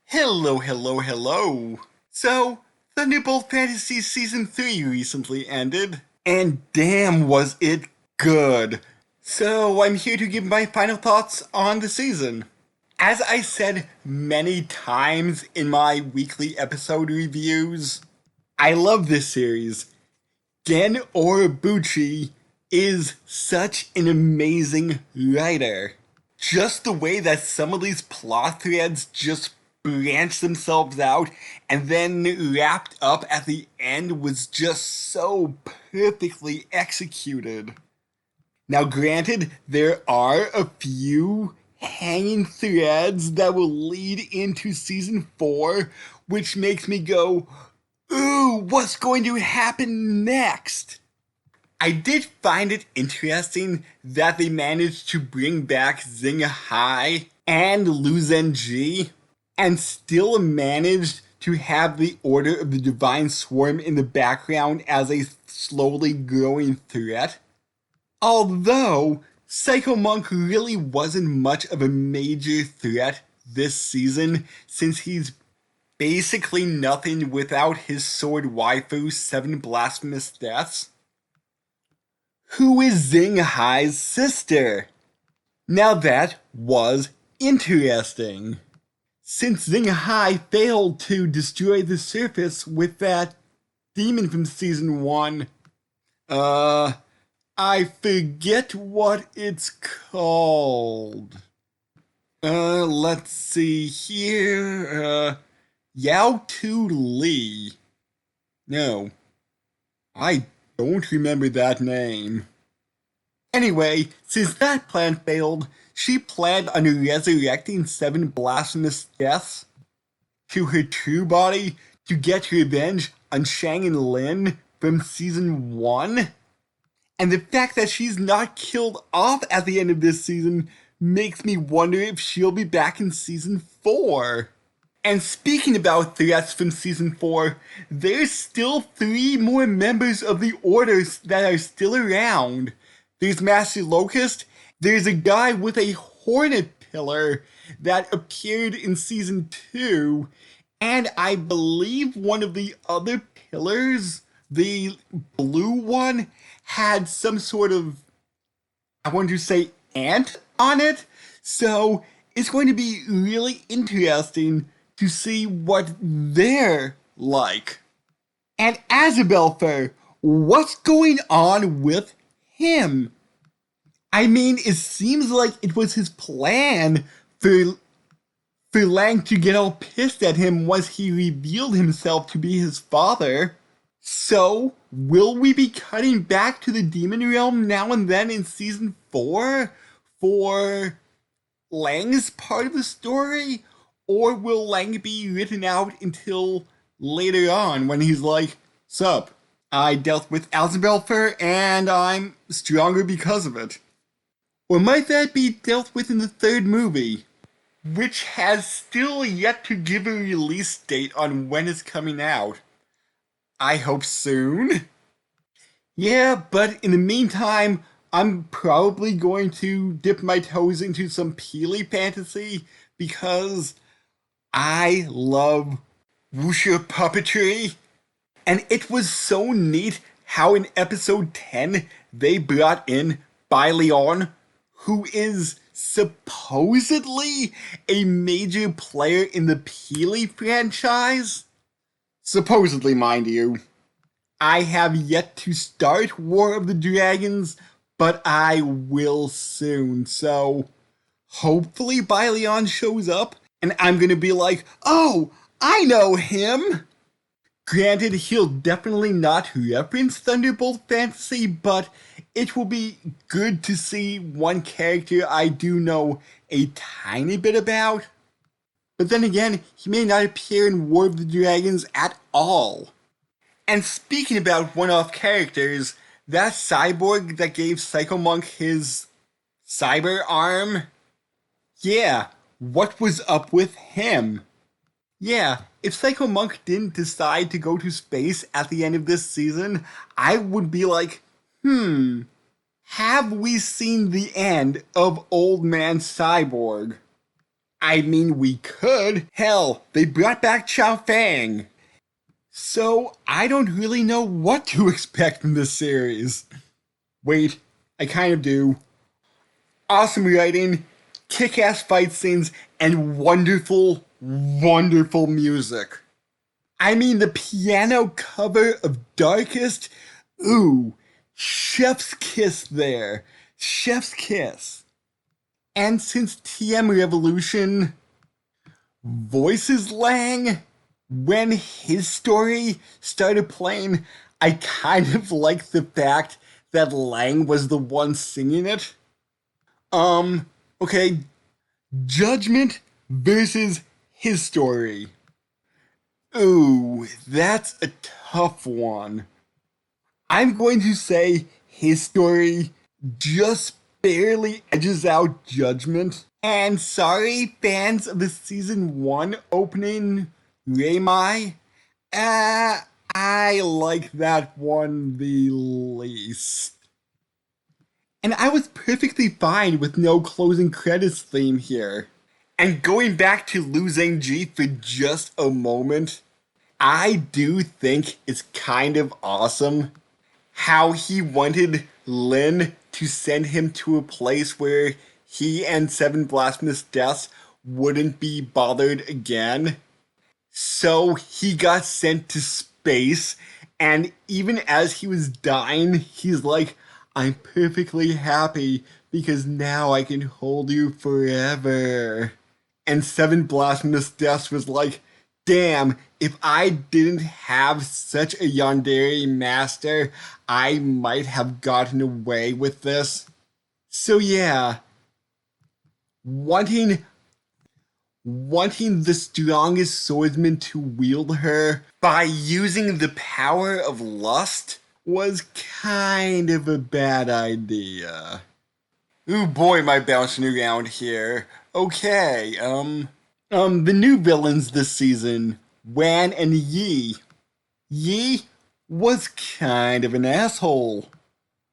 Hello, hello, hello. So, Thunderbolt Fantasy Season 3 recently ended, and damn was it good. So, I'm here to give my final thoughts on the season. As I said many times in my weekly episode reviews, I love this series. Gen Oribuchi is such an amazing writer. Just the way that some of these plot threads just branch themselves out and then wrapped up at the end was just so perfectly executed. Now, granted, there are a few hanging threads that will lead into season 4, which makes me go, ooh, what's going to happen next? I did find it interesting that they managed to bring back Xing Hai and Lu Zhenji and still managed to have the Order of the Divine Swarm in the background as a slowly growing threat. Although, Psycho Monk really wasn't much of a major threat this season since he's basically nothing without his sword waifu 7 Blasphemous Deaths. Who is Xing Hai's sister? Now that was interesting. Since Xing Hai failed to destroy the surface with that demon from season 1, I forget what it's called. Let's see here. Yao Tu Li. No, I don't remember that name. Anyway, since that plan failed, she planned on resurrecting 7 Blasphemous Deaths to her true body to get revenge on Shang and Lin from season 1. And the fact that she's not killed off at the end of this season makes me wonder if she'll be back in season 4. And speaking about threats from season 4, there's still 3 more members of the Orders that are still around. There's Master Locust, there's a guy with a Hornet Pillar that appeared in season 2, and I believe one of the other pillars, the blue one, had some sort of, I want to say, ant on it. So it's going to be really interesting to see what they're like. And Azabelfer, what's going on with him? I mean, it seems like it was his plan for Lang to get all pissed at him once he revealed himself to be his father. So, will we be cutting back to the demon realm now and then in season 4 for Lang's part of the story? Or will Lang be written out until later on when he's like, sup, I dealt with Azabelfer and I'm stronger because of it? Or might that be dealt with in the 3rd movie, which has still yet to give a release date on when it's coming out? I hope soon. Yeah, but in the meantime, I'm probably going to dip my toes into some Peely fantasy because I love wuxia puppetry. And it was so neat how in episode 10 they brought in Bai Leon, who is supposedly a major player in the Peely franchise. Supposedly, mind you. I have yet to start War of the Dragons, but I will soon, so hopefully Bai Leon shows up and I'm gonna be like, oh, I know him! Granted, he'll definitely not reference Thunderbolt Fantasy, but it will be good to see one character I do know a tiny bit about. But then again, he may not appear in War of the Dragons at all. And speaking about one-off characters, that cyborg that gave Psycho Monk his cyber arm, yeah, what was up with him? Yeah, if Psycho Monk didn't decide to go to space at the end of this season, I would be like, have we seen the end of Old Man Cyborg? I mean, we could. Hell, they brought back Chow Fang. So, I don't really know what to expect from this series. Wait, I kind of do. Awesome writing, kick ass fight scenes, and wonderful, wonderful music. I mean, the piano cover of Darkest, ooh, chef's kiss there. Chef's kiss. And since TM Revolution voices Lang, when his story started playing, I kind of liked the fact that Lang was the one singing it. Okay, Judgment versus his story. Ooh, that's a tough one. I'm going to say his story just barely edges out Judgment. And sorry, fans of the season 1 opening, Reimai, I like that one the least. And I was perfectly fine with no closing credits theme here. And going back to Lu Zhengji for just a moment, I do think it's kind of awesome how he wanted Lin to send him to a place where he and Seven Blasphemous Deaths wouldn't be bothered again. So he got sent to space, and even as he was dying, he's like, I'm perfectly happy because now I can hold you forever. And Seven Blasphemous Deaths was like, damn, if I didn't have such a Yandere master, I might have gotten away with this. So yeah, wanting wanting the strongest swordsman to wield her by using the power of lust was kind of a bad idea. Ooh boy, am I bouncing around here. Okay, the new villains this season, Wan and Yi. Yi was kind of an asshole.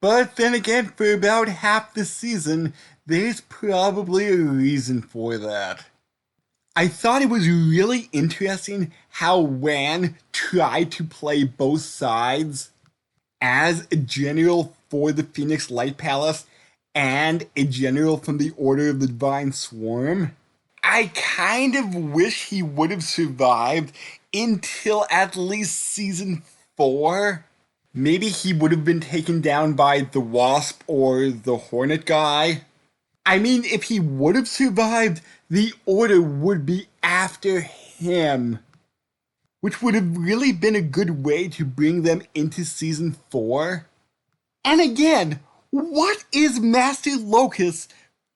But then again, for about half the season, there's probably a reason for that. I thought it was really interesting how Wan tried to play both sides as a general for the Phoenix Light Palace and a general from the Order of the Divine Swarm. I kind of wish he would have survived until at least season 4. Maybe he would have been taken down by the Wasp or the Hornet guy. I mean, if he would have survived, the Order would be after him, which would have really been a good way to bring them into season 4. And again, what is Master Locust's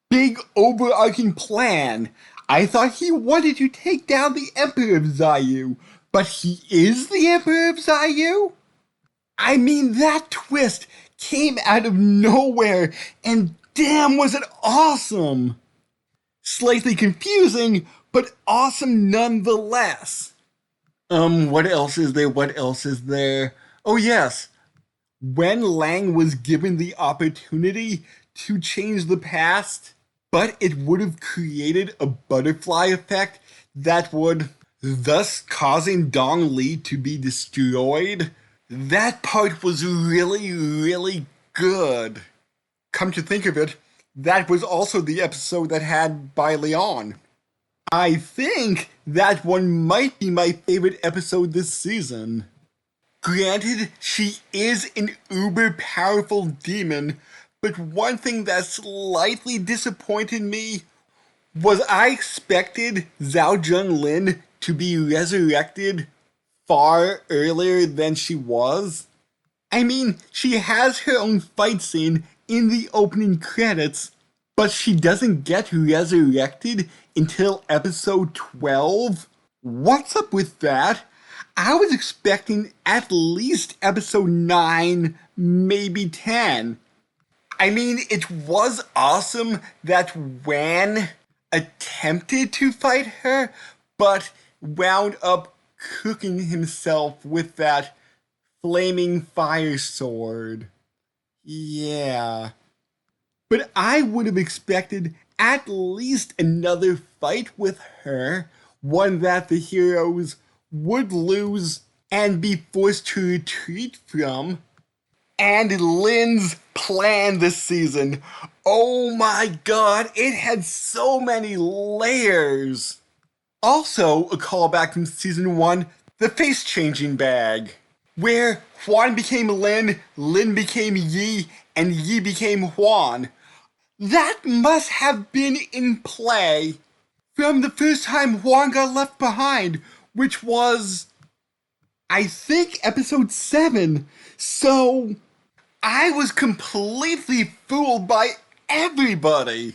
big overarching plan? I thought he wanted to take down the Emperor of Zayu, but he is the Emperor of Zayu? I mean, that twist came out of nowhere, and damn was it awesome! Slightly confusing, but awesome nonetheless. What else is there? What else is there? Oh, yes. When Lang was given the opportunity to change the past, but it would have created a butterfly effect that would thus causing Dong Li to be destroyed. That part was really, really good. Come to think of it, that was also the episode that had Bai Leon. I think that one might be my favorite episode this season. Granted, she is an uber powerful demon, but one thing that slightly disappointed me was I expected Zhao Junlin to be resurrected far earlier than she was. I mean, she has her own fight scene in the opening credits, but she doesn't get resurrected until episode 12. What's up with that? I was expecting at least episode 9, maybe 10. I mean, it was awesome that Wan attempted to fight her, but wound up cooking himself with that flaming fire sword. Yeah. But I would have expected at least another fight with her, one that the heroes would lose and be forced to retreat from. And Lynn's plan this season. Oh my god, it had so many layers. Also, a callback from season 1, the face changing bag, where Juan became Lynn, Lynn became Yi, and Yi became Juan. That must have been in play from the first time Juan got left behind, which was, I think, episode 7. So, I was completely fooled by everybody.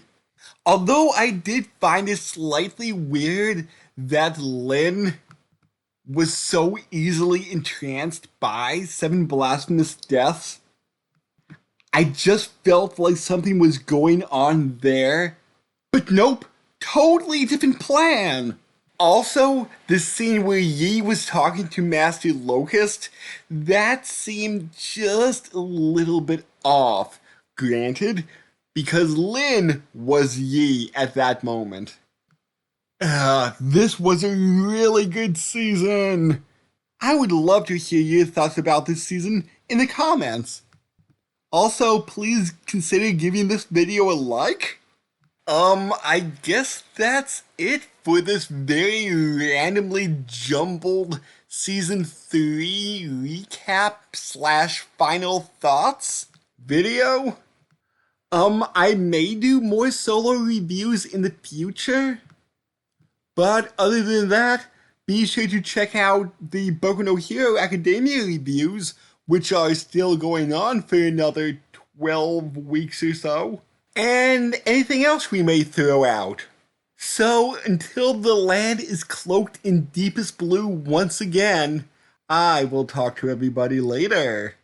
Although I did find it slightly weird that Lynn was so easily entranced by 7 blasphemous deaths, I just felt like something was going on there. But nope, totally different plan. Also, the scene where Yi was talking to Master Locust, that seemed just a little bit off. Granted, because Lin was Yi at that moment. This was a really good season. I would love to hear your thoughts about this season in the comments. Also, please consider giving this video a like. I guess that's it for this very randomly jumbled season 3 recap slash final thoughts video. I may do more solo reviews in the future, but other than that, be sure to check out the Boku no Hero Academia reviews, which are still going on for another 12 weeks or so, and anything else we may throw out. So, until the land is cloaked in deepest blue once again, I will talk to everybody later.